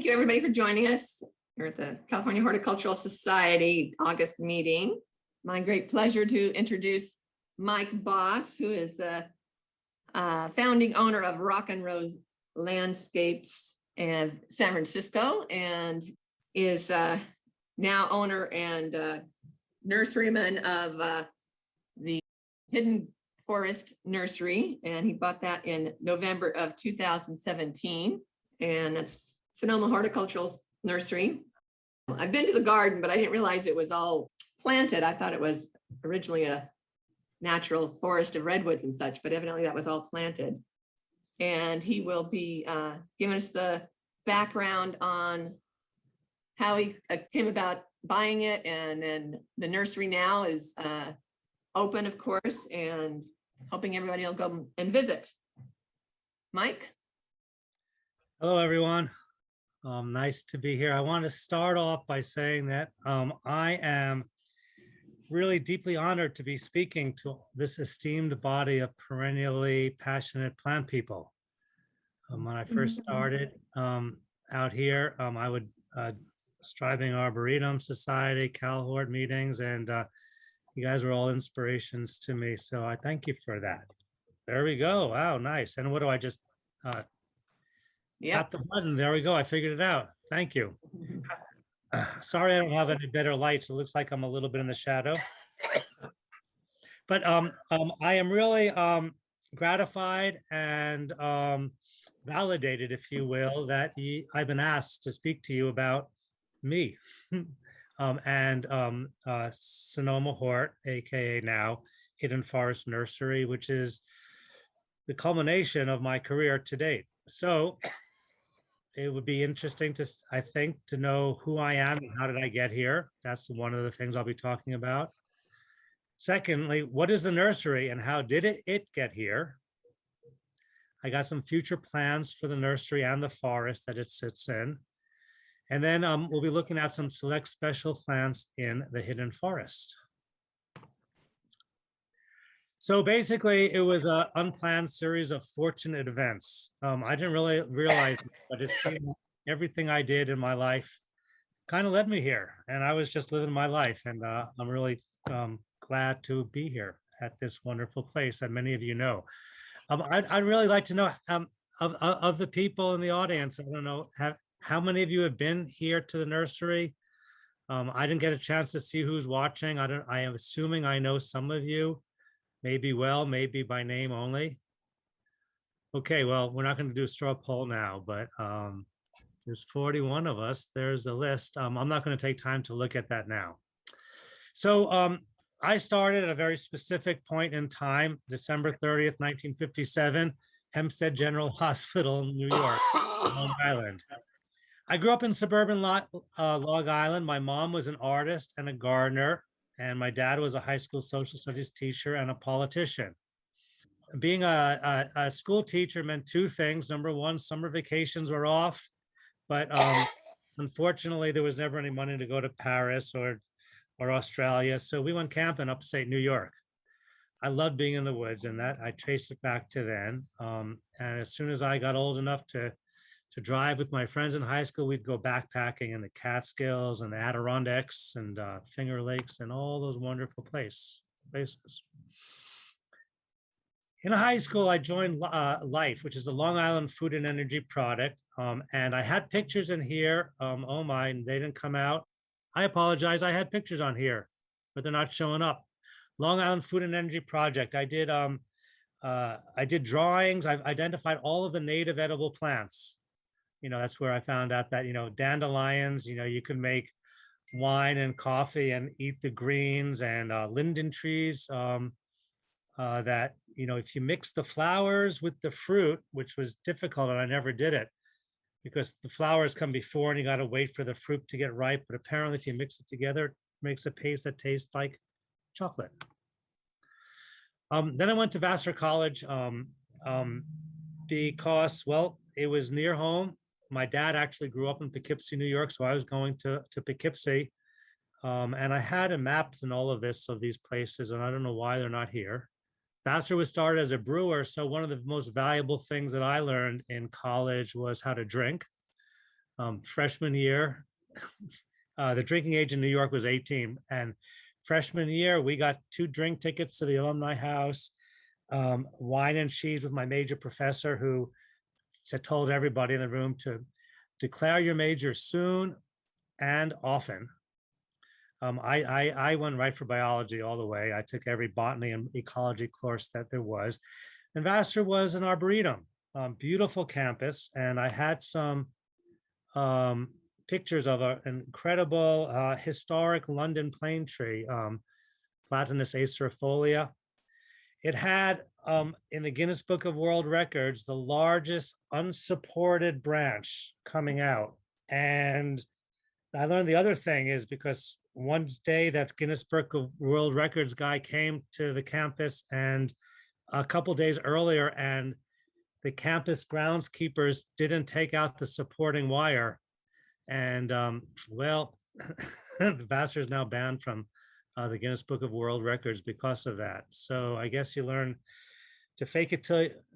you everybody for joining us here at the California Horticultural Society August meeting. My great pleasure to introduce Mike Boss, who is the founding owner of Rock and Rose Landscapes in San Francisco and is now owner and nurseryman of the Hidden Forest Nursery, and he bought that in November of 2017, and that's Sonoma Horticultural Nursery. I've been to the garden, but I didn't realize it was all planted. I thought it was originally a natural forest of redwoods and such, but evidently that was all planted. And he will be giving us the background on how he came about buying it, and then the nursery now is open, of course, and hoping everybody will go and visit. Mike? Hello, everyone. Nice to be here. I want to start off by saying that I am really deeply honored to be speaking to this esteemed body of perennially passionate plant people. When I first started out here, I would Striving Arboretum Society, Cal Hort meetings, and you guys were all inspirations to me. So I thank you for that. There we go. Wow, nice. And what do I just tap the button? There we go. I figured it out. Thank you. Sorry, I don't have any better lights. It looks like I'm a little bit in the shadow. But I am really gratified and validated, if you will, that I've been asked to speak to you about me and Sonoma Hort, aka now Hidden Forest Nursery, which is the culmination of my career to date. So it would be interesting to, I think, to know who I am and how did I get here. That's one of the things I'll be talking about. Secondly, what is the nursery and how did it get here? I got some future plans for the nursery and the forest that it sits in. And then we'll be looking at some select special plants in the Hidden Forest. So basically, it was an unplanned series of fortunate events. I didn't really realize it, but it seemed everything I did in my life kind of led me here. And I was just living my life. And I'm really glad to be here at this wonderful place that many of you know. I'd really like to know of the people in the audience, I don't know, how many of you have been here to the nursery? I didn't get a chance to see who's watching. I am assuming I know some of you, maybe well, maybe by name only. Okay, well, we're not going to do a straw poll now, but there's 41 of us. There's a list. I'm not going to take time to look at that now. So I started at a very specific point in time, December 30th, 1957, Hempstead General Hospital, New York, Long Island. I grew up in suburban Long Island. My mom was an artist and a gardener, and my dad was a high school social studies teacher and a politician. Being a school teacher meant two things. Number one, summer vacations were off, but unfortunately, there was never any money to go to Paris or Australia, so we went camping upstate New York. I loved being in the woods, and that I traced it back to then. And as soon as I got old enough to drive with my friends in high school, we'd go backpacking in the Catskills and the Adirondacks and Finger Lakes and all those wonderful places. In high school, I joined LIFE, which is the Long Island Food and Energy Product. And I had pictures in here. Oh my, they didn't come out. I apologize. I had pictures on here, but they're not showing up. Long Island Food and Energy Project. I did drawings. I've identified all of the native edible plants. You know, that's where I found out that, you know, dandelions, you know, you can make wine and coffee and eat the greens, and linden trees that, you know, if you mix the flowers with the fruit, which was difficult and I never did it because the flowers come before and you got to wait for the fruit to get ripe. But apparently if you mix it together, it makes a paste that tastes like chocolate. Then I went to Vassar College because, well, it was near home. My dad actually grew up in Poughkeepsie, New York, so I was going to Poughkeepsie. And I had maps and all of this of these places, and I don't know why they're not here. Vassar was started as a brewer, so one of the most valuable things that I learned in college was how to drink. Freshman year, the drinking age in New York was 18. And freshman year, we got 2 drink tickets to the alumni house, wine and cheese with my major professor, who told everybody in the room to declare your major soon and often. I went right for biology all the way. I took every botany and ecology course that there was. And Vassar was an arboretum, beautiful campus. And I had some pictures of an incredible historic London plane tree, Platanus acerifolia. It had, in the Guinness Book of World Records, the largest unsupported branch coming out. And I learned the other thing is because one day that Guinness Book of World Records guy came to the campus and a couple days earlier, and the campus groundskeepers didn't take out the supporting wire. And well, the Vassar is now banned from the Guinness Book of World Records because of that. So I guess you learn to fake it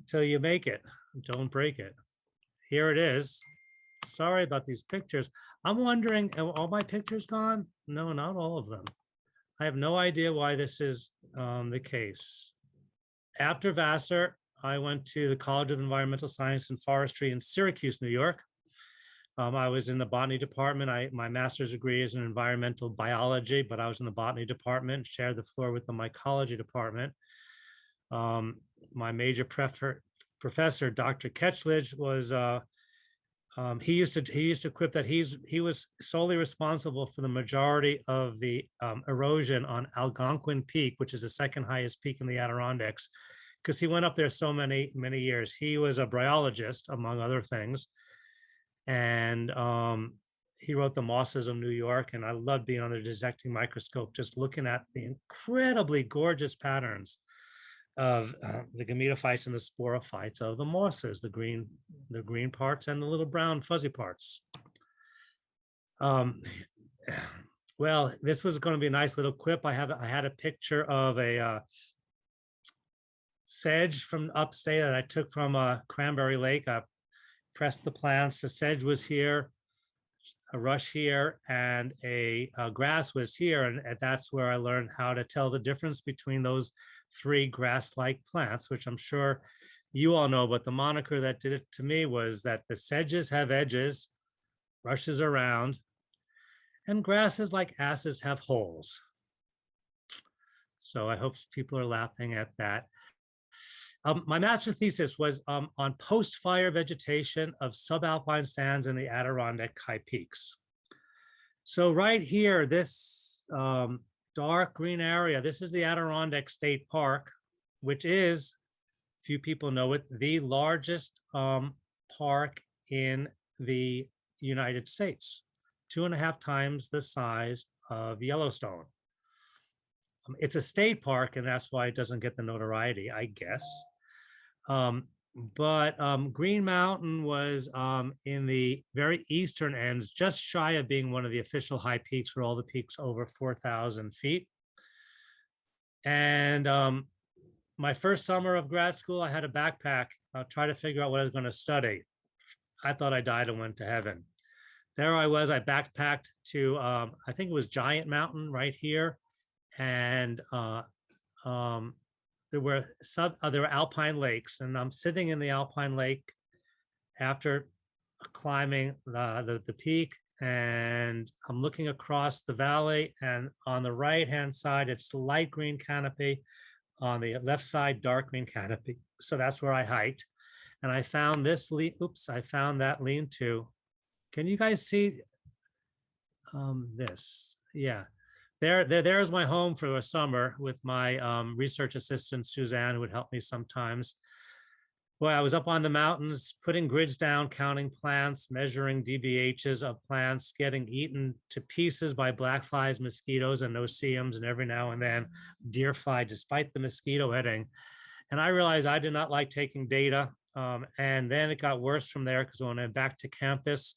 till you make it. Don't break it. Here it is. Sorry about these pictures. I'm wondering, are all my pictures gone? No, not all of them. I have no idea why this is the case. After Vassar, I went to the College of Environmental Science and Forestry in Syracuse, New York. I was in the botany department. My master's degree is in environmental biology, but I was in the botany department, shared the floor with the mycology department. My major professor, Dr. Ketchledge, was he used to quip that he was solely responsible for the majority of the erosion on Algonquin Peak, which is the second highest peak in the Adirondacks, because he went up there so many years. He was a bryologist, among other things. And he wrote The Mosses of New York, and I loved being on the dissecting microscope, just looking at the incredibly gorgeous patterns of the gametophytes and the sporophytes of the mosses, the green parts and the little brown fuzzy parts. Well, this was going to be a nice little quip. I had a picture of a sedge from upstate that I took from Cranberry Lake. I pressed the plants. The sedge was here, a rush here, and a grass was here. And that's where I learned how to tell the difference between those 3 grass-like plants, which I'm sure you all know, but the moniker that did it to me was that the sedges have edges, rushes around, and grasses like asses have holes. So I hope people are laughing at that. My master thesis was on post-fire vegetation of subalpine stands in the Adirondack high peaks. So right here, this dark green area, this is the Adirondack State Park, which is, few people know it, the largest park in the United States, 2.5 times the size of Yellowstone. It's a state park, and that's why it doesn't get the notoriety, I guess. But Green Mountain was in the very eastern ends, just shy of being one of the official high peaks for all the peaks over 4,000 feet. And my first summer of grad school, I had a backpack, try to figure out what I was going to study. I thought I died and went to heaven. There I was, I backpacked to, I think it was Giant Mountain right here. And there were alpine lakes, and I'm sitting in the alpine lake after climbing the peak, and I'm looking across the valley, and on the right hand side it's light green canopy, on the left side dark green canopy. So that's where I hiked, and I found this I found that lean-to. Can you guys see this? Yeah. There's my home for the summer with my research assistant, Suzanne, who would help me sometimes. Boy, I was up on the mountains, putting grids down, counting plants, measuring DBHs of plants, getting eaten to pieces by black flies, mosquitoes, and no-see-ums, and every now and then deer fly, despite the mosquito hitting. And I realized I did not like taking data. And then it got worse from there, because when I went back to campus,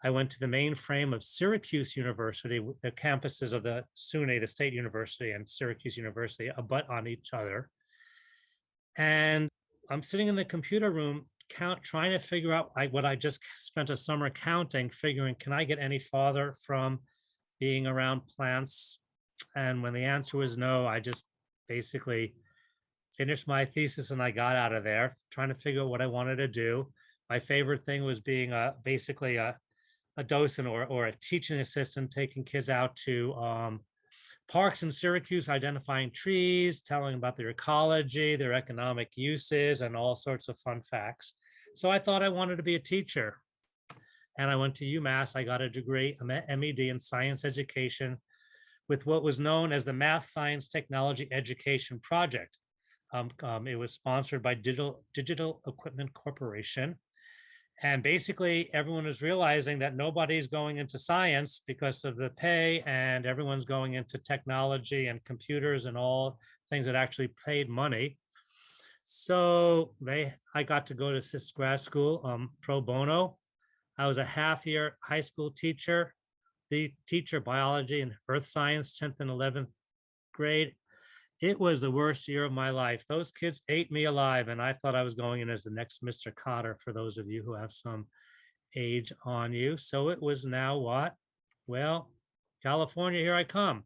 I went to the main frame of Syracuse University, the campuses of the SUNY, the State University, and Syracuse University abut on each other. And I'm sitting in the computer room trying to figure out what I just spent a summer counting, figuring, can I get any farther from being around plants? And when the answer was no, I just basically finished my thesis and I got out of there, trying to figure out what I wanted to do. My favorite thing was being basically a docent or a teaching assistant, taking kids out to parks in Syracuse, identifying trees, telling about their ecology, their economic uses, and all sorts of fun facts. So I thought I wanted to be a teacher. And I went to UMass. I got a degree, a MED in science education with what was known as the Math Science Technology Education Project. It was sponsored by Digital Equipment Corporation. And basically, everyone is realizing that nobody's going into science because of the pay, and everyone's going into technology and computers and all things that actually paid money. So I got to go to SIS grad school pro bono. I was a half-year high school teacher, the teacher biology and earth science, 10th and 11th grade. It was the worst year of my life. Those kids ate me alive, and I thought I was going in as the next Mr. Cotter, for those of you who have some age on you. So it was now what? Well, California, here I come.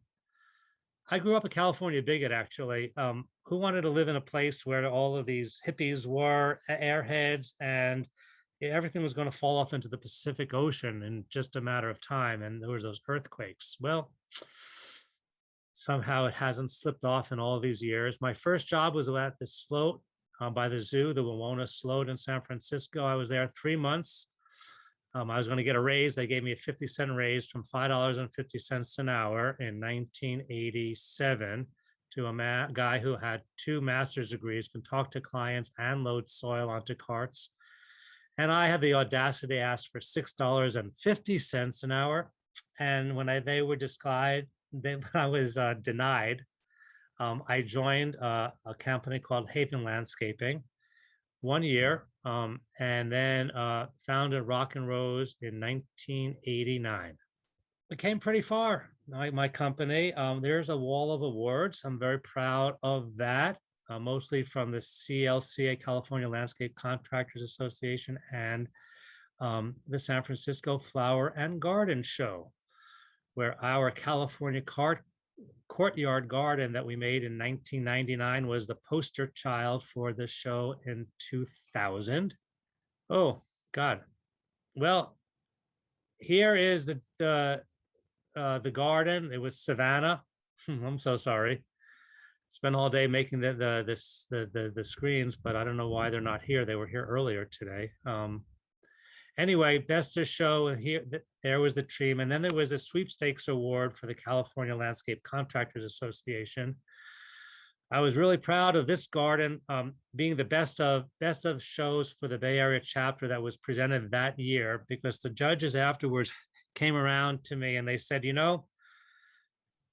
I grew up a California bigot, actually. Who wanted to live in a place where all of these hippies were airheads and everything was going to fall off into the Pacific Ocean in just a matter of time? And there was those earthquakes. Well, somehow it hasn't slipped off in all these years. My first job was at the sloat by the zoo, the Wawona sloat in San Francisco. I was there 3 months. I was going to get a raise. They gave me a 50-cent raise from $5.50 an hour in 1987 to a guy who had 2 master's degrees, can talk to clients and load soil onto carts. And I had the audacity to ask for $6.50 an hour. And when I was denied, I joined a company called Haven Landscaping 1 year, and then founded Rock and Rose in 1989. We came pretty far, my company. There's a wall of awards. I'm very proud of that, mostly from the CLCA, California Landscape Contractors Association, and the San Francisco Flower and Garden Show, where our California courtyard garden that we made in 1999 was the poster child for the show in 2000. Oh God! Well, here is the garden. It was Savannah. I'm so sorry. Spent all day making the screens, but I don't know why they're not here. They were here earlier today. Anyway, best to show here. There was the tree, and then there was a sweepstakes award for the California Landscape Contractors Association. I was really proud of this garden being the best of shows for the Bay Area chapter that was presented that year, because the judges afterwards came around to me and they said, you know,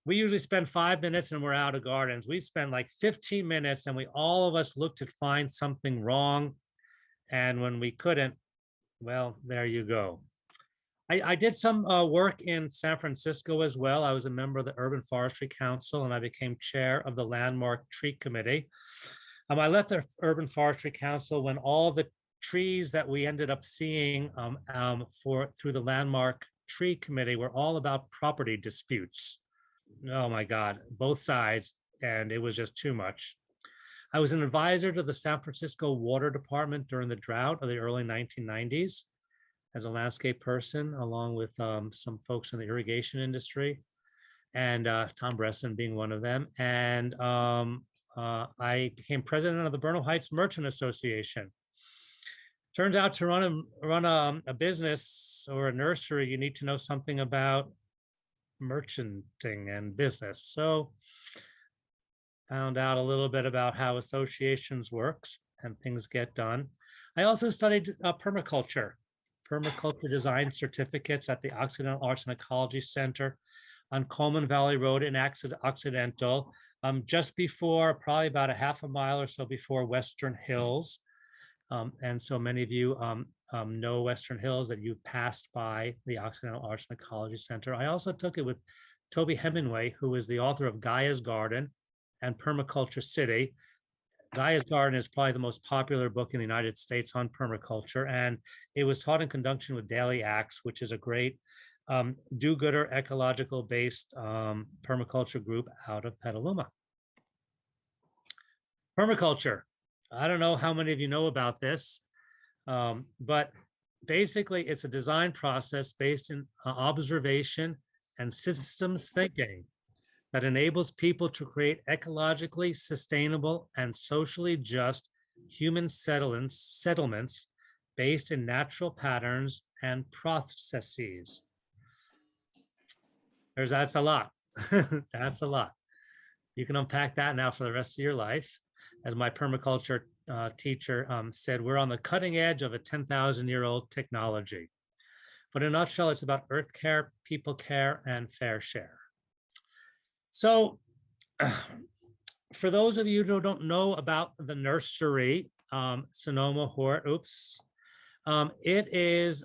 we usually spend 5 minutes and we're out of gardens. We spend like 15 minutes and all of us looked to find something wrong. And when we couldn't, well, there you go. I did some work in San Francisco as well. I was a member of the Urban Forestry Council, and I became chair of the Landmark Tree Committee. I left the Urban Forestry Council when all the trees that we ended up seeing through the Landmark Tree Committee were all about property disputes. Oh my God, both sides, and it was just too much. I was an advisor to the San Francisco Water Department during the drought of the early 1990s as a landscape person, along with some folks in the irrigation industry, and Tom Bresson being one of them. And I became president of the Bernal Heights Merchant Association. Turns out to run a business or a nursery, you need to know something about merchanting and business. So found out a little bit about how associations works and things get done. I also studied permaculture design certificates at the Occidental Arts and Ecology Center on Coleman Valley Road in Occidental, just before, probably about a half a mile or so before Western Hills. And so many of you know Western Hills, that you passed by the Occidental Arts and Ecology Center. I also took it with Toby Hemingway, who is the author of Gaia's Garden and Permaculture City. Gaia's Garden is probably the most popular book in the United States on permaculture, and it was taught in conjunction with Daily Acts, which is a great do-gooder ecological-based permaculture group out of Petaluma. Permaculture. I don't know how many of you know about this, but basically it's a design process based in observation and systems thinking that enables people to create ecologically sustainable and socially just human settlements based in natural patterns and processes. That's a lot. That's a lot. You can unpack that now for the rest of your life. As my permaculture teacher said, we're on the cutting edge of a 10,000-year-old technology. But in a nutshell, it's about earth care, people care, and fair share. So for those of you who don't know about the nursery, Sonoma Hort, it is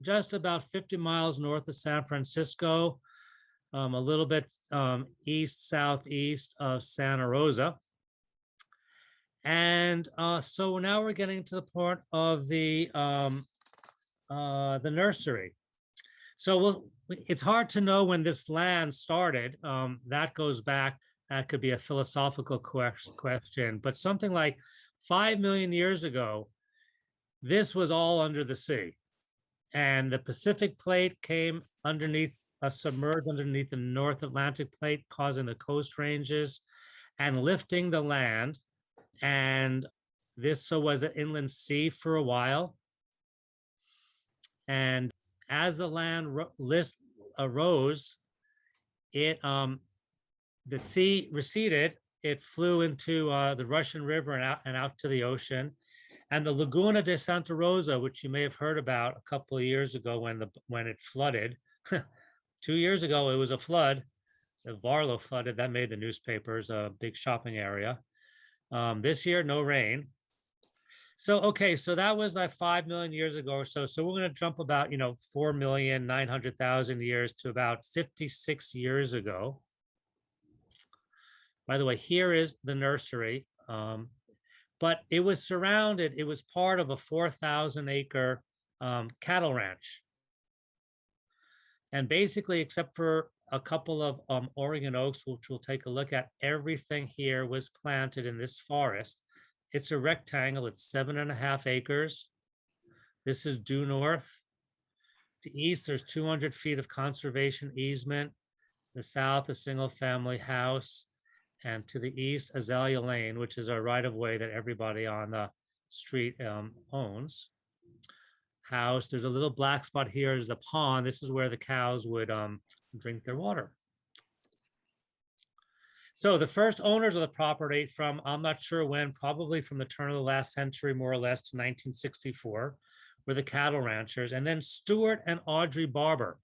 just about 50 miles north of San Francisco, a little bit southeast of Santa Rosa. And so now we're getting to the part of the nursery. So it's hard to know when this land started. That goes back, that could be a philosophical question, but something like 5 million years ago, this was all under the sea. And the Pacific plate came underneath, submerged underneath the North Atlantic plate, causing the coast ranges and lifting the land. And this was an inland sea for a while. And as the land arose, the sea receded. It flew into the Russian River and out to the ocean. And the Laguna de Santa Rosa, which you may have heard about a couple of years ago when it flooded. 2 years ago, it was a flood. The Barlow flooded. That made the newspapers, a big shopping area. This year, no rain. So, okay, so that was like 5 million years ago or so. So we're going to jump about, 4,900,000 years to about 56 years ago. By the way, here is the nursery. But it was part of a 4,000-acre cattle ranch. And basically, except for a couple of Oregon oaks, which we'll take a look at, everything here was planted in this forest. It's a rectangle, it's 7.5 acres. This is due north. To east, there's 200 feet of conservation easement. The south, a single family house. And to the east, Azalea Lane, which is a right-of-way that everybody on the street owns. House, there's a little black spot here, is the pond. This is where the cows would drink their water. So the first owners of the property from, I'm not sure when, probably from the turn of the last century, more or less, to 1964, were the cattle ranchers. And then Stuart and Audrey Barber.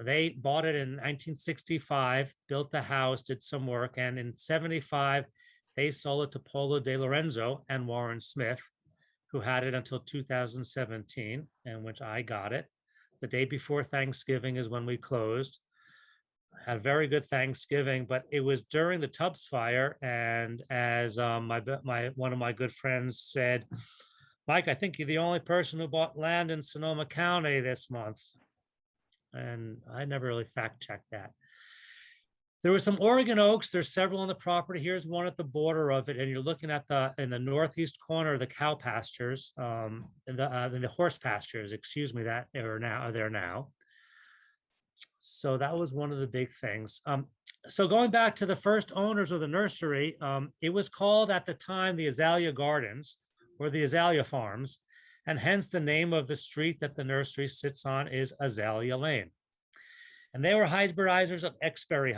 They bought it in 1965, built the house, did some work, and in 75, they sold it to Polo De Lorenzo and Warren Smith, who had it until 2017, in which I got it. The day before Thanksgiving is when we closed. Had a very good Thanksgiving, but it was during the Tubbs fire, and as one of my good friends said, Mike, I think you're the only person who bought land in Sonoma County this month. And I never really fact-checked that. There were some Oregon oaks. There's several on the property. Here's one at the border of it, and you're looking at in the northeast corner of the cow pastures, and the horse pastures, excuse me, that are there now. So that was one of the big things. So going back to the first owners of the nursery, it was called at the time the Azalea Gardens or the Azalea Farms, and hence the name of the street that the nursery sits on is Azalea Lane. And they were hybridizers of Exberry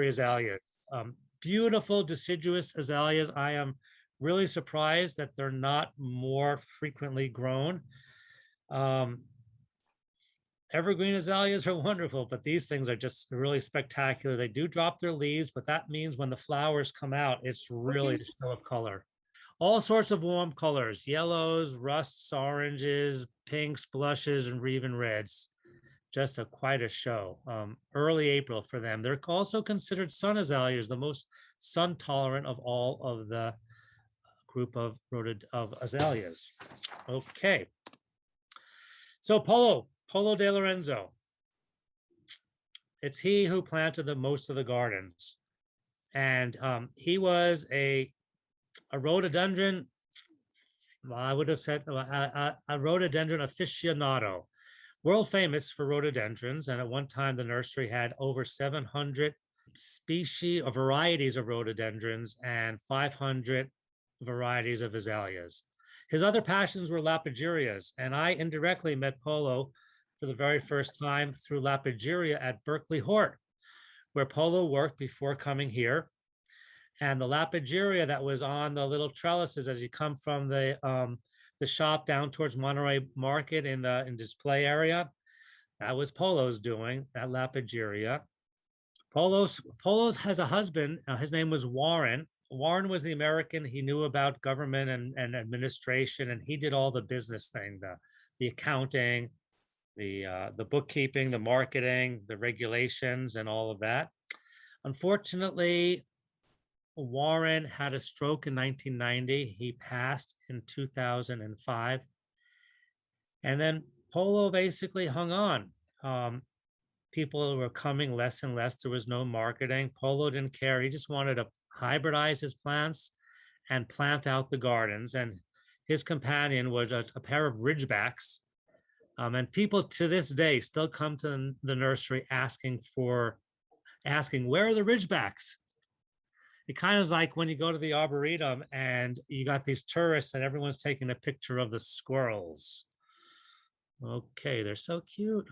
azaleas, beautiful deciduous azaleas. I am really surprised that they're not more frequently grown. Evergreen azaleas are wonderful, but these things are just really spectacular. They do drop their leaves, but that means when the flowers come out, it's really a show of color. All sorts of warm colors, yellows, rusts, oranges, pinks, blushes, and even reds. just quite a show. Early April for them. They're also considered sun azaleas, the most sun tolerant of all of the group of azaleas. Okay. So Polo de Lorenzo. It's he who planted the most of the gardens. And he was a rhododendron, well, I would have said a rhododendron aficionado, world famous for rhododendrons. And at one time, the nursery had over 700 species or varieties of rhododendrons and 500 varieties of azaleas. His other passions were lapigerias, and I indirectly met Polo for the very first time through lapigeria at Berkeley Hort, where Polo worked before coming here. And the lapigeria that was on the little trellises as you come from the shop down towards Monterey Market in the display area, that was Polo's doing, that lapigeria. Polo's has a husband. His name was Warren. Warren was the American. He knew about government and administration, and he did all the business thing, the accounting, the bookkeeping, the marketing, the regulations, and all of that. Unfortunately, Warren had a stroke in 1990. He passed in 2005. And then Polo basically hung on. People were coming less and less. There was no marketing. Polo didn't care. He just wanted to hybridize his plants and plant out the gardens. And his companion was a pair of ridgebacks. And people to this day still come to the nursery asking, where are the ridgebacks? It kind of like when you go to the Arboretum and you got these tourists and everyone's taking a picture of the squirrels. Okay, they're so cute.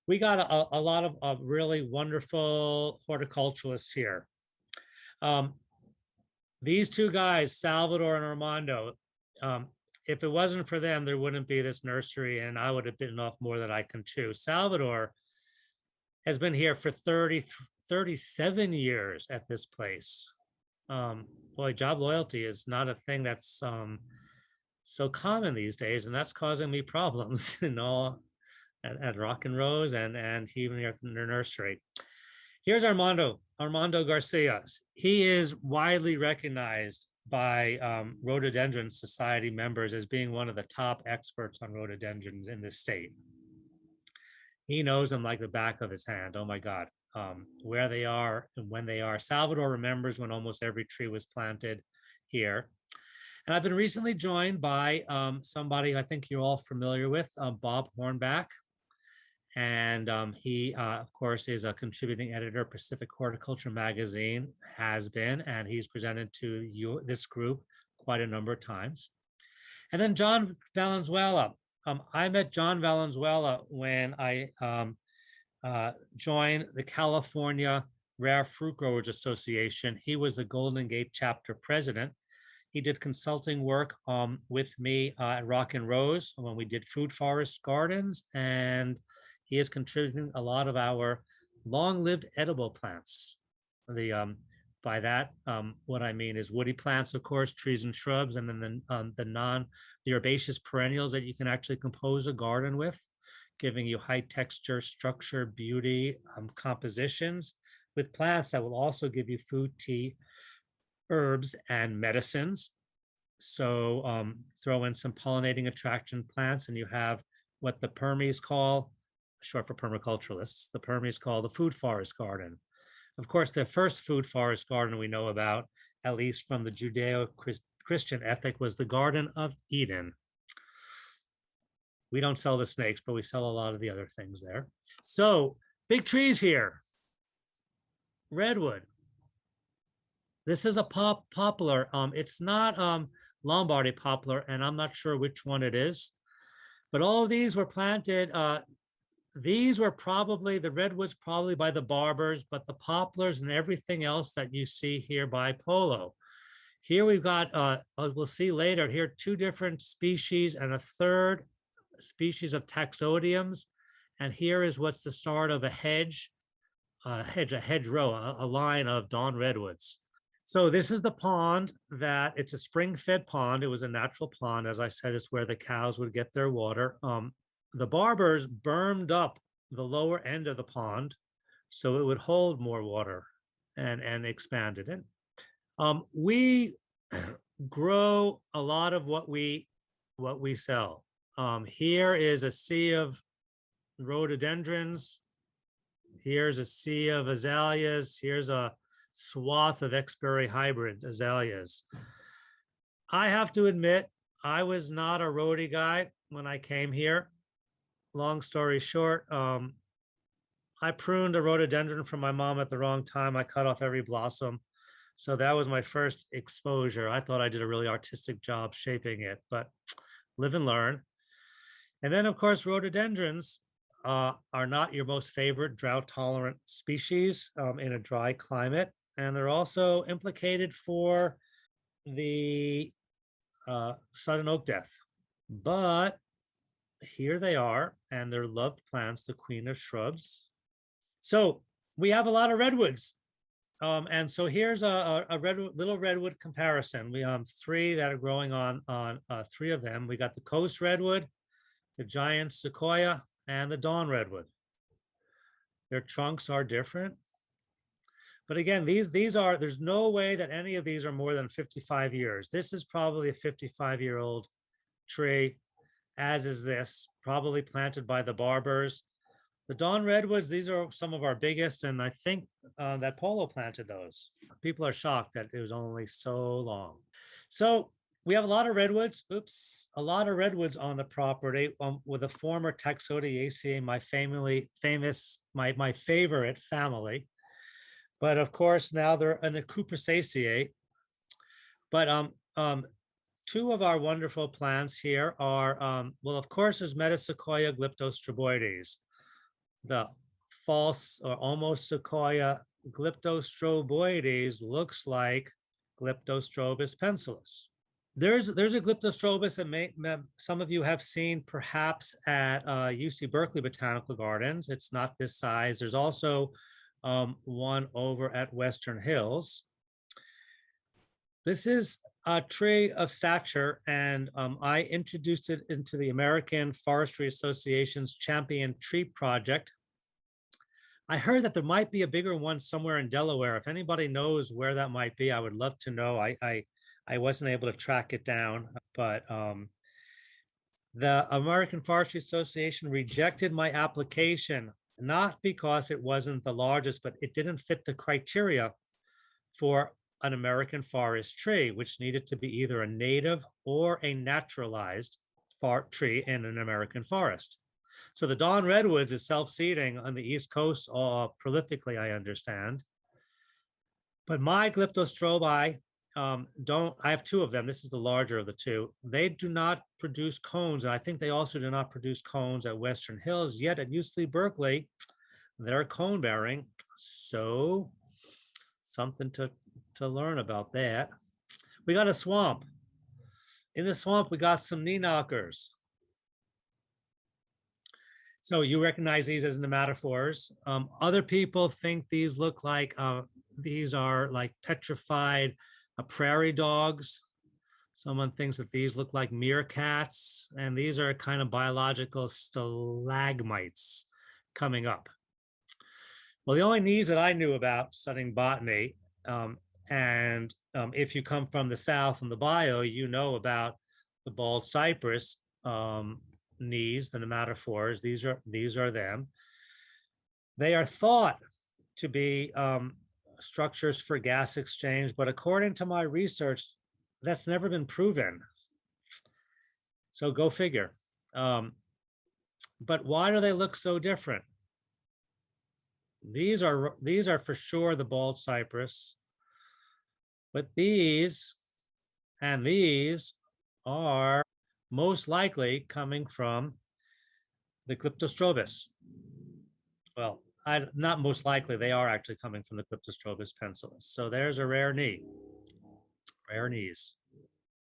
We got a lot of really wonderful horticulturalists here. These two guys, Salvador and Armando, if it wasn't for them, there wouldn't be this nursery, and I would have bitten off more than I can chew. Salvador has been here for 37 years at this place. Boy, job loyalty is not a thing that's so common these days, and that's causing me problems at Rock and Rose and even here at the nursery. Here's Armando Garcia. He is widely recognized by Rhododendron Society members as being one of the top experts on rhododendrons in this state. He knows them like the back of his hand. Oh my God, where they are and when they are. Salvador remembers when almost every tree was planted here. And I've been recently joined by somebody I think you're all familiar with, Bob Hornback. And he, of course, is a contributing editor, Pacific Horticulture Magazine, has been, and he's presented to this group quite a number of times. And then John Valenzuela. I met John Valenzuela when I joined the California Rare Fruit Growers Association. He was the Golden Gate chapter president. He did consulting work with me at Rock and Rose when we did food forest gardens, and he is contributing a lot of our long-lived edible plants. By that, what I mean is woody plants, of course, trees and shrubs, and then the herbaceous perennials that you can actually compose a garden with, giving you high texture, structure, beauty, compositions with plants that will also give you food, tea, herbs, and medicines. So throw in some pollinating attraction plants and you have what the Permies call, short for permaculturalists, the Permies call the food forest garden. Of course, the first food forest garden we know about, at least from the Judeo-Christian ethic, was the Garden of Eden. We don't sell the snakes, but we sell a lot of the other things there. So big trees here. Redwood. This is a poplar. It's not Lombardy poplar, and I'm not sure which one it is. But all of these were planted. These were probably, the redwoods probably by the Barbers, but the poplars and everything else that you see here by Polo. Here we've got, we'll see later, here 2 different species and a 3rd species of taxodiums. And here is what's the start of a hedgerow, a line of dawn redwoods. So this is the pond that, it's a spring-fed pond. It was a natural pond. As I said, it's where the cows would get their water. the barbers bermed up the lower end of the pond so it would hold more water and expanded it. We grow a lot of what we sell. Here is a sea of rhododendrons. Here's a sea of azaleas. Here's a swath of Exbury hybrid azaleas. I have to admit, I was not a rhodi guy when I came here. Long story short, I pruned a rhododendron from my mom at the wrong time. I cut off every blossom. So that was my first exposure. I thought I did a really artistic job shaping it, but live and learn. And then, of course, rhododendrons are not your most favorite drought-tolerant species in a dry climate. And they're also implicated for the sudden oak death. But here they are, and they're loved plants, the queen of shrubs. So we have a lot of redwoods. And so here's a little redwood comparison. We have three that are growing on three of them. We got the coast redwood, the giant sequoia, and the dawn redwood. Their trunks are different. But again, these are, there's no way that any of these are more than 55 years. This is probably a 55-year-old tree, as is this, probably planted by the barbers. The dawn redwoods, these are some of our biggest, and I think that Polo planted those. People are shocked that it was only so long. So we have a lot of redwoods, a lot of redwoods on the property with a former Taxodiaceae, my favorite family. But of course, now they're in the Cupressaceae. But two of our wonderful plants here are, well, of course, there's Metasequoia glyptostroboides. The false or almost sequoia Glyptostroboides looks like Glyptostrobus pencilis. There's a Glyptostrobus that some of you have seen perhaps at UC Berkeley Botanical Gardens. It's not this size. There's also one over at Western Hills. This is a tree of stature, and I introduced it into the American Forestry Association's Champion Tree Project. I heard that there might be a bigger one somewhere in Delaware. If anybody knows where that might be, I would love to know. I wasn't able to track it down, but the American Forestry Association rejected my application, not because it wasn't the largest, but it didn't fit the criteria for an American forest tree, which needed to be either a native or a naturalized tree in an American forest. So the dawn redwoods is self-seeding on the East Coast prolifically, I understand. But my Glyptostrobi I have two of them. This is the larger of the two. They do not produce cones. And I think they also do not produce cones at Western Hills, yet at UC Berkeley, they're cone bearing. So something to learn about that. We got a swamp. In the swamp, we got some knee knockers. So you recognize these as nematophores. Other people think these look like, these are like petrified prairie dogs. Someone thinks that these look like meerkats, and these are kind of biological stalagmites coming up. Well, the only knees that I knew about studying botany, and if you come from the South and the bio, you know about the bald cypress knees, the nematophores. These are them. They are thought to be structures for gas exchange, but according to my research, that's never been proven. So go figure. But why do they look so different? These are for sure the bald cypress, but these and these are most likely coming from the Glyptostrobus. Well, not most likely, they are actually coming from the Glyptostrobus pencilis. So there's a rare knee, rare knees.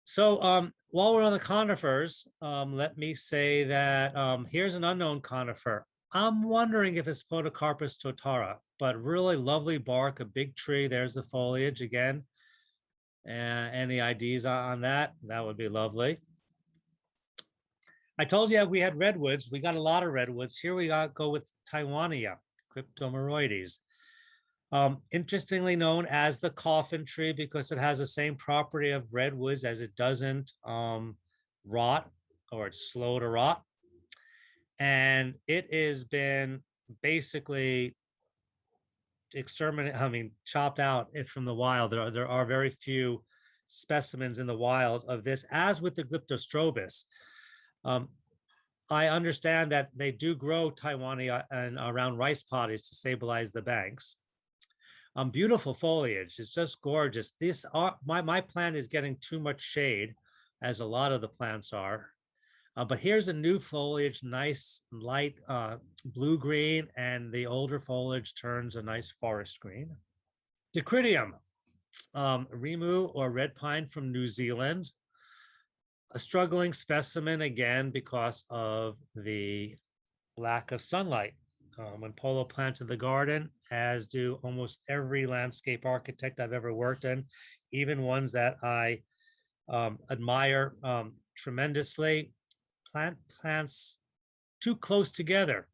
So while we're on the conifers, let me say that here's an unknown conifer. I'm wondering if it's Podocarpus totara, but really lovely bark, a big tree. There's the foliage again. Any ideas on that? That would be lovely. I told you we had redwoods. We got a lot of redwoods. Here we go with Taiwania, cryptomoroides. Interestingly known as the coffin tree because it has the same property of redwoods as it doesn't rot, or it's slow to rot. And it has been basically chopped out from the wild. There are very few specimens in the wild of this, as with the Glyptostrobus. I understand that they do grow Taiwania and around rice paddies to stabilize the banks. Beautiful foliage. It's just gorgeous. My plant is getting too much shade, as a lot of the plants are. But here's a new foliage, nice light blue-green, and the older foliage turns a nice forest green. Dacrydium, Rimu or red pine from New Zealand. A struggling specimen again because of the lack of sunlight. When Polo planted the garden, as do almost every landscape architect I've ever worked in, even ones that I admire tremendously, plant plants too close together.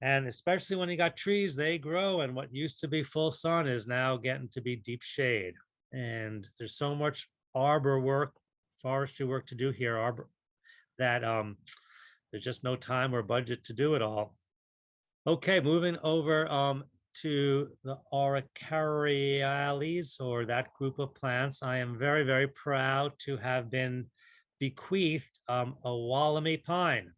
And especially when you got trees, they grow, and what used to be full sun is now getting to be deep shade. And there's so much arbor work, forestry work to do here, that there's just no time or budget to do it all. Okay, moving over to the Araucariales, or that group of plants. I am very, very proud to have been bequeathed a Wollemi Pine.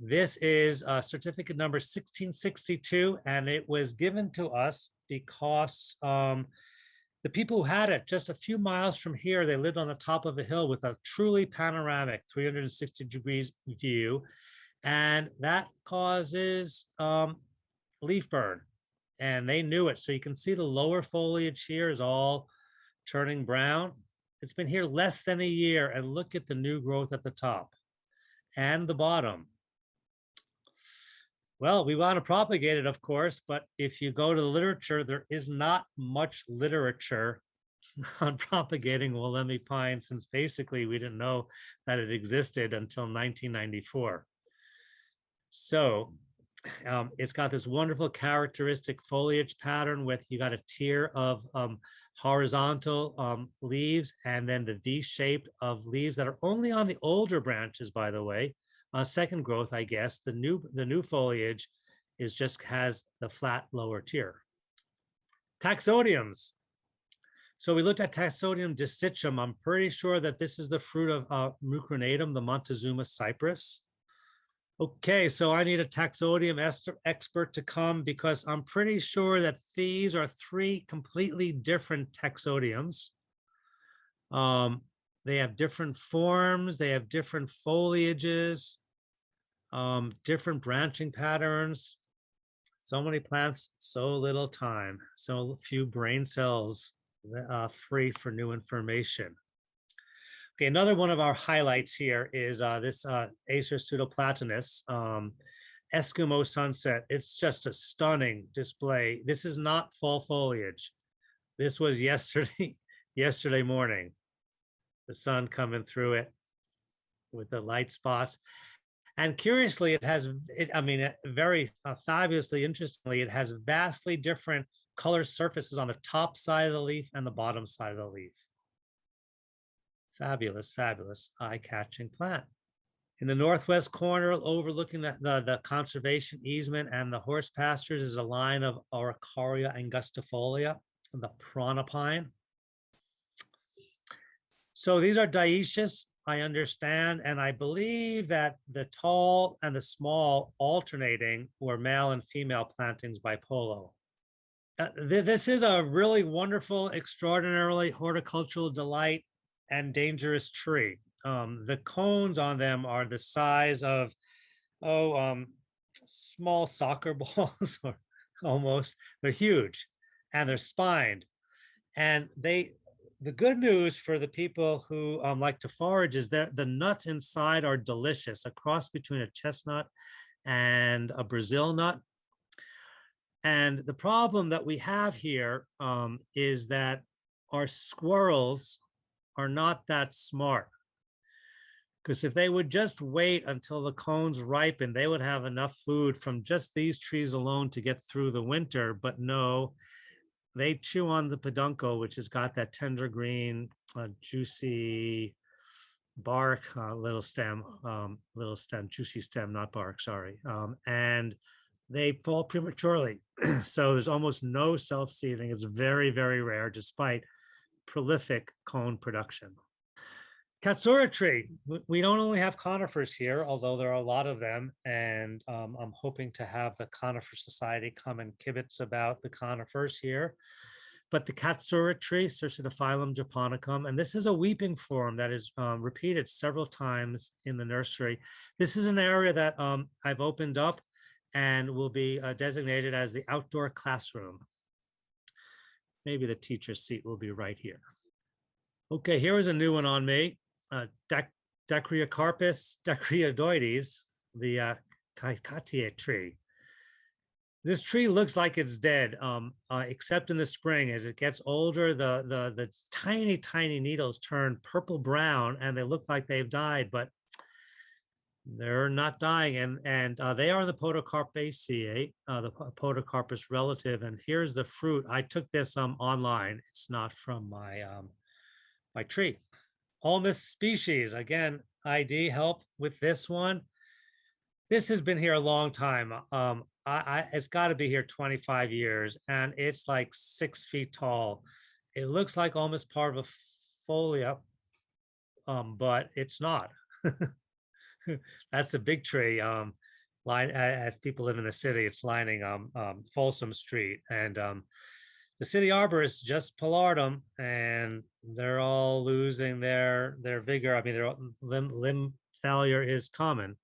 This is certificate number 1662, and it was given to us because the people who had it just a few miles from here, they lived on the top of a hill with a truly panoramic 360 degrees view, and that causes leaf burn, and they knew it. So you can see the lower foliage here is all turning brown. It's been here less than a year, and look at the new growth at the top and the bottom. Well, we want to propagate it, of course, but if you go to the literature, there is not much literature on propagating Wollemi pine, since basically we didn't know that it existed until 1994. So it's got this wonderful characteristic foliage pattern with, you got a tier of horizontal leaves, and then the V-shaped of leaves that are only on the older branches, by the way. Second growth, I guess. The new foliage has the flat lower tier. Taxodiums. So we looked at Taxodium distichum. I'm pretty sure that this is the fruit of Mucronatum, the Montezuma cypress. Okay, so I need a Taxodium expert to come, because I'm pretty sure that these are three completely different Taxodiums. They have different forms, they have different foliages, different branching patterns. So many plants, so little time, so few brain cells free for new information. Okay, another one of our highlights here is this Acer pseudoplatanus, Eskimo sunset. It's just a stunning display. This is not fall foliage. This was yesterday morning. The sun coming through it with the light spots. And curiously, very fabulously, interestingly, it has vastly different color surfaces on the top side of the leaf and the bottom side of the leaf. Fabulous, fabulous, eye-catching plant. In the northwest corner, overlooking the conservation easement and the horse pastures, is a line of Araucaria angustifolia, the piranha pine. So these are dioecious, I understand, and I believe that the tall and the small alternating were male and female plantings by Polo. This is a really wonderful, extraordinarily horticultural delight and dangerous tree. The cones on them are the size of, small soccer balls, or almost. They're huge, and they're spined. And the good news for the people who like to forage is that the nuts inside are delicious, a cross between a chestnut and a Brazil nut. And the problem that we have here is that our squirrels are not that smart. Because if they would just wait until the cones ripen, they would have enough food from just these trees alone to get through the winter. But no, they chew on the peduncle, which has got that tender green, juicy bark, little stem, juicy stem, not bark, sorry. And they fall prematurely. So there's almost no self-seeding. It's very, very rare, despite prolific cone production. Katsura tree. We don't only have conifers here, although there are a lot of them. And I'm hoping to have the Conifer Society come and kibitz about the conifers here. But the Katsura tree, Cercidophyllum japonicum, and this is a weeping form that is repeated several times in the nursery. This is an area that I've opened up and will be designated as the outdoor classroom. Maybe the teacher's seat will be right here. Okay, here is a new one on me. Dacryocarpus dacryodoides, the Cyathea tree. This tree looks like it's dead, except in the spring. As it gets older, the tiny, tiny needles turn purple brown and they look like they've died, but they're not dying. And they are the Podocarpaceae, the Podocarpus relative. And here's the fruit. I took this online. It's not from my tree. Ulmus species, again, ID help with this one. This has been here a long time. It's got to be here 25 years, and it's like 6 feet tall. It looks like almost parvifolia, but it's not. That's a big tree. As people live in the city, it's lining Folsom Street, and the city arborists just pillared them, and they're all losing their vigor. I mean, their limb failure is common.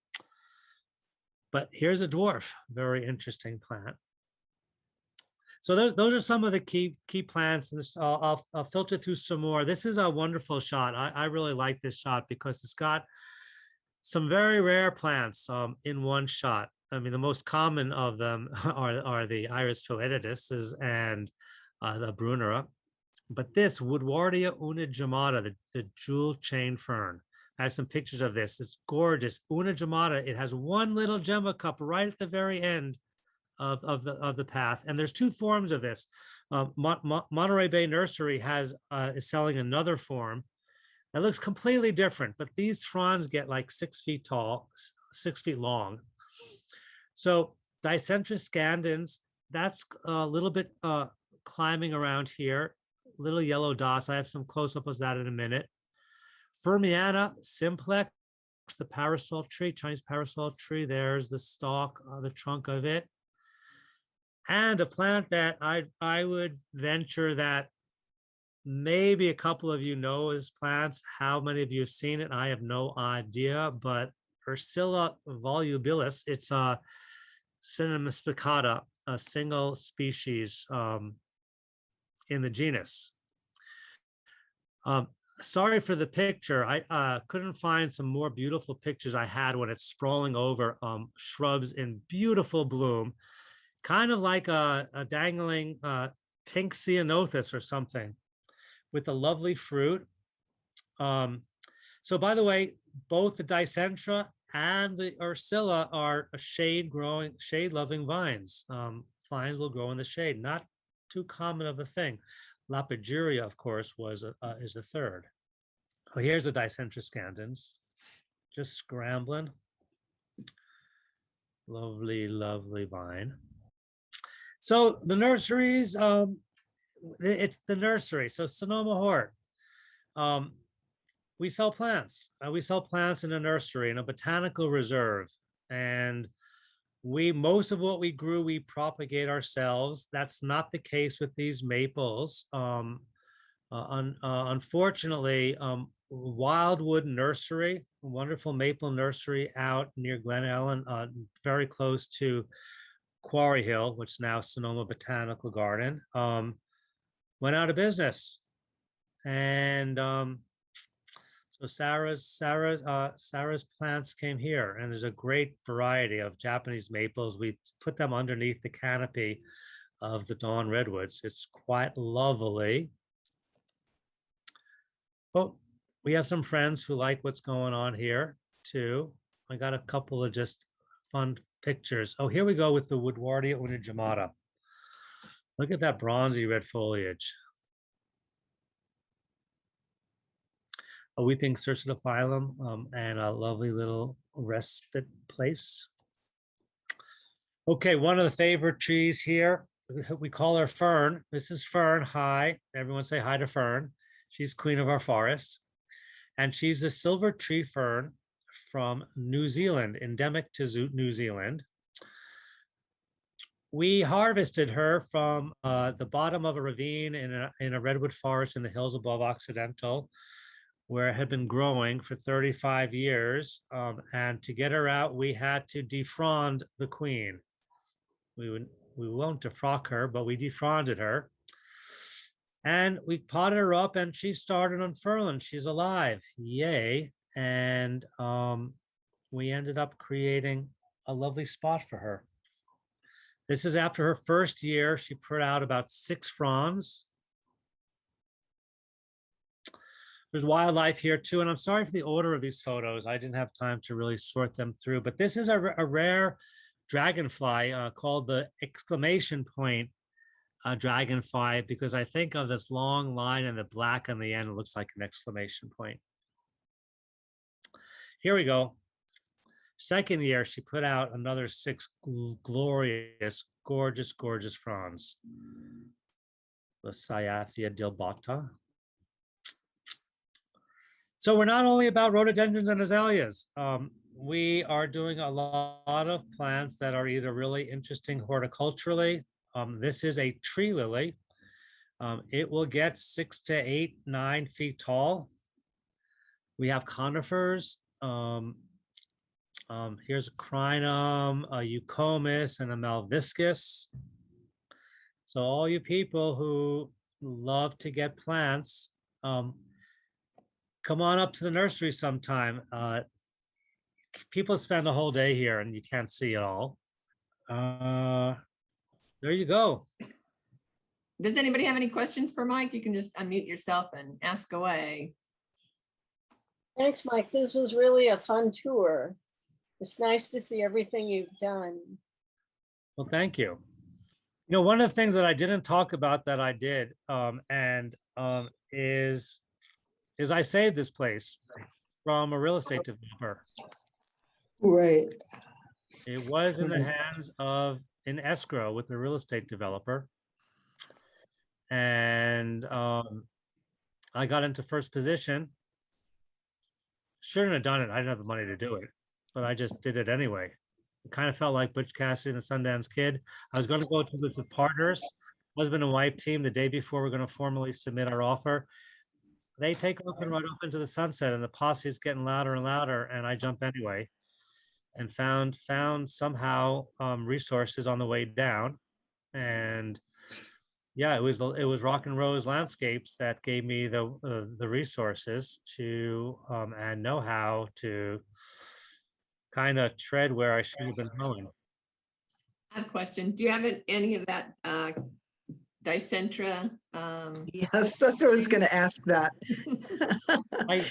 But here's a dwarf, very interesting plant. So those are some of the key plants, and I'll filter through some more. This is a wonderful shot. I really like this shot because it's got some very rare plants in one shot. I mean, the most common of them are the Iris phoetidus and the Brunera. But this Woodwardia unigemata, the jewel chain fern. I have some pictures of this. It's gorgeous. Unigemata. It has one little gemma cup right at the very end of the path. And there's 2 forms of this. Monterey Bay Nursery is selling another form that looks completely different, but these fronds get like 6 feet tall, 6 feet long. So Dicentrus scandens, that's a little bit climbing around here, little yellow dots. I have some close-up of that in a minute. Fermiana simplex, the parasol tree, Chinese parasol tree. There's the stalk, the trunk of it. And a plant that I would venture that maybe a couple of you know as plants. How many of you have seen it? I have no idea, but Ursula volubilis, it's a Cinnamon spicata, a single species in the genus. Sorry for the picture. I couldn't find some more beautiful pictures I had when it's sprawling over shrubs in beautiful bloom, kind of like a dangling pink ceanothus or something with a lovely fruit. So by the way, both the Dicentra and the Ursula are shade-loving vines. Vines will grow in the shade, not too common of a thing. Lapiduria, of course, is the third. Oh, here's a Dicentra scandens, just scrambling. Lovely, lovely vine. So the nurseries, it's the nursery. So Sonoma Hort, we sell plants. We sell plants in a nursery, in a botanical reserve, and most of what we grew, we propagate ourselves. That's not the case with these maples. Unfortunately, Wildwood Nursery, a wonderful maple nursery out near Glen Ellen, very close to Quarry Hill, which is now Sonoma Botanical Garden, went out of business. And so Sarah's plants came here, and there's a great variety of Japanese maples. We put them underneath the canopy of the Dawn Redwoods. It's quite lovely. Oh, We have some friends who like what's going on here too. I got a couple of just fun pictures. Oh, here we go with the Woodwardia unigemmata. Look at that bronzy red foliage. A weeping cercidophyllum and a lovely little respite place. Okay, one of the favorite trees here, we call her Fern. This is Fern. Hi, everyone say hi to Fern. She's queen of our forest. And she's the silver tree fern from New Zealand, endemic to New Zealand. We harvested her from the bottom of a ravine in a redwood forest in the hills above Occidental, where it had been growing for 35 years. And to get her out, we had to defrond the queen. We won't defrock her, but we defronded her. And we potted her up and she started unfurling. She's alive. Yay. And we ended up creating a lovely spot for her. This is after her first year. She put out about 6 fronds. There's wildlife here too. And I'm sorry for the order of these photos. I didn't have time to really sort them through, but this is a rare dragonfly called the exclamation point dragonfly, because I think of this long line and the black on the end, it looks like an exclamation point. Here we go. Second year, she put out another 6 glorious, gorgeous, gorgeous fronds. The Cyathea dealbata. So we're not only about rhododendrons and azaleas. We are doing a lot of plants that are either really interesting horticulturally. This is a tree lily. It will get 6 to 8, 9 feet tall. We have conifers. Here's a crinum, a eucomis, and a malviscus. So all you people who love to get plants, come on up to the nursery sometime. People spend a whole day here and you can't see it all. There you go. Does anybody have any questions for Mike? You can just unmute yourself and ask away. Thanks, Mike. This was really a fun tour. It's nice to see everything you've done. Well, thank you. You know, one of the things that I didn't talk about that I did is I saved this place from a real estate developer. Right. It was in the hands of an escrow with the real estate developer. And I got into first position. Shouldn't have done it. I didn't have the money to do it, but I just did it anyway. It kind of felt like Butch Cassidy and the Sundance Kid. I was going to go to the partners, husband and wife team, the day before we're going to formally submit our offer. They take off and run off into the sunset, and the posse is getting louder and louder, and I jump anyway. And found somehow resources on the way down, and yeah, it was Rock and Rose Landscapes that gave me the resources to and know-how to kind of tread where I should have been going. I have a question. Do you have any of that Dicentra? Yes, that's what I was going to ask that.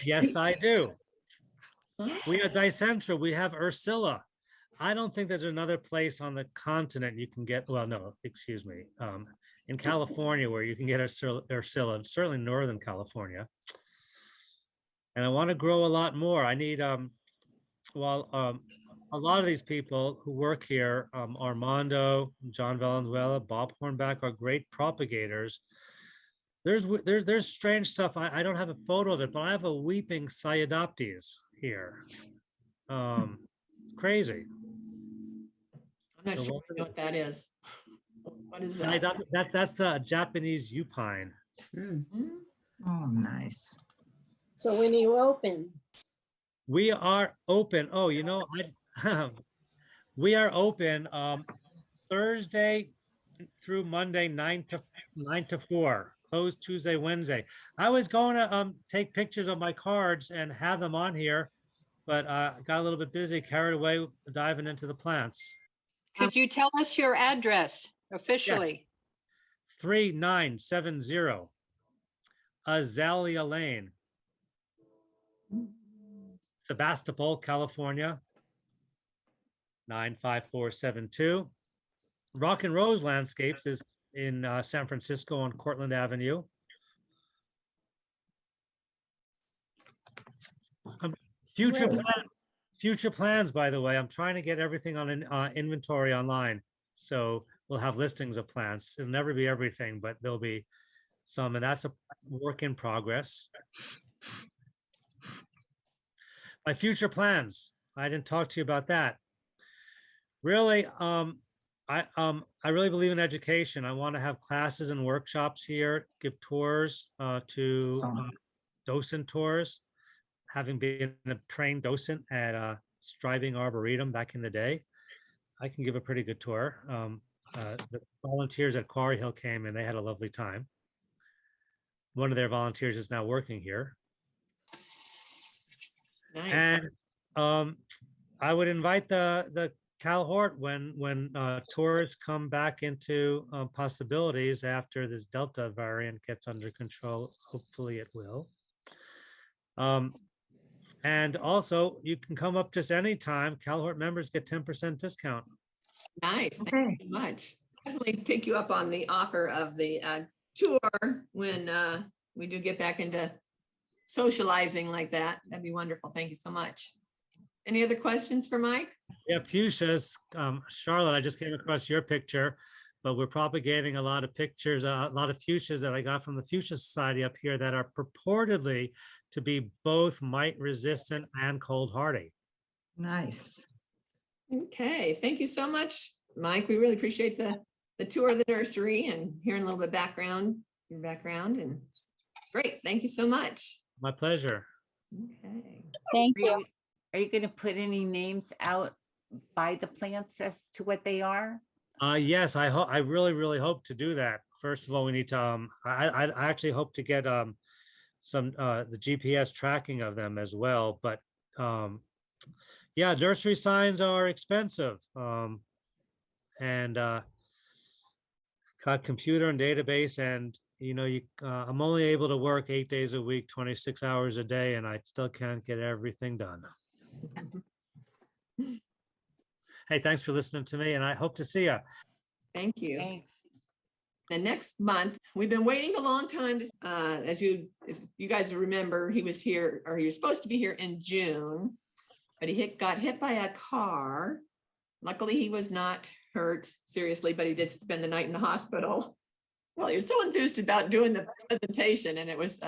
Yes, I do. We have Dicentra, we have Ursula. I don't think there's another place on the continent you can get, well, no, excuse me, in California where you can get Ursula, certainly Northern California. And I want to grow a lot more. I need, a lot of these people who work here, Armando, John Valenzuela, Bob Hornback, are great propagators. There's strange stuff. I don't have a photo of it, but I have a weeping Cyadoptes here. Crazy. I'm not sure what that is. What is that? That's the Japanese upine. Oh, nice. So when you open? We are open. Oh, you know, we are open Thursday through Monday, 9 to 4. Closed Tuesday, Wednesday. I was going to take pictures of my cards and have them on here, but got a little bit busy, carried away diving into the plants. Could you tell us your address officially? 3970 Azalea Lane. Sebastopol, California, 95472. Rock and Rose Landscapes is in San Francisco on Cortlandt Avenue. Future Great. future plans, by the way, I'm trying to get everything on an inventory online. So we'll have listings of plants. It'll never be everything, but there'll be some, and that's a work in progress. My future plans, I didn't talk to you about that. Really, I really believe in education. I want to have classes and workshops here, give tours to Awesome. docent tours, having been a trained docent at Striving Arboretum back in the day. I can give a pretty good tour. The volunteers at Quarry Hill came and they had a lovely time. One of their volunteers is now working here. Nice. And I would invite the Cal Hort when tours come back into possibilities after this Delta variant gets under control. Hopefully it will. And also you can come up just anytime. Cal Hort members get 10% discount. Nice. Thank Okay. you so much. Definitely take you up on the offer of the tour when we do get back into socializing like that. That'd be wonderful. Thank you so much. Any other questions for Mike? Yeah, fuchsias. Charlotte, I just came across your picture, but we're propagating a lot of pictures, a lot of fuchsias that I got from the Fuchsia Society up here that are purportedly to be both mite resistant and cold hardy. Nice. Okay, thank you so much, Mike. We really appreciate the tour of the nursery and hearing a little bit your background, and great. Thank you so much. My pleasure. Okay. Thank Are you. you, are you going to put any names out by the plants as to what they are? Yes, I really hope to do that. First of all, we need to, I actually hope to get some the GPS tracking of them as well. But yeah, nursery signs are expensive. And got computer and database, and you know, I'm only able to work 8 days a week, 26 hours a day, and I still can't get everything done. Hey, thanks for listening to me, and I hope to see you. Thank you. Thanks. The next month, we've been waiting a long time to, if you guys remember, he was here, or he was supposed to be here in June, but he got hit by a car. Luckily, he was not hurt seriously, but he did spend the night in the hospital. Well, he was so enthused about doing the presentation, and it was,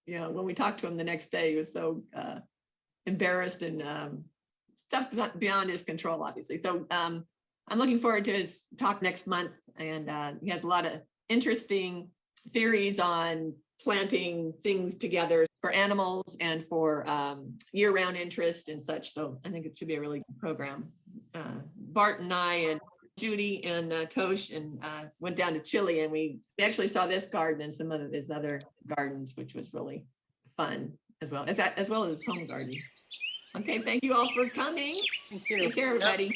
you know, when we talked to him the next day, he was so embarrassed, and stuff beyond his control, obviously. So I'm looking forward to his talk next month, and he has a lot of interesting theories on planting things together for animals and for year-round interest and such. So I think it should be a really good program. Bart and I and Judy and Tosh and went down to Chile, and we actually saw this garden and some of his other gardens, which was really fun as well as his home garden. Okay, thank you all for coming. Thank you. Take care, everybody.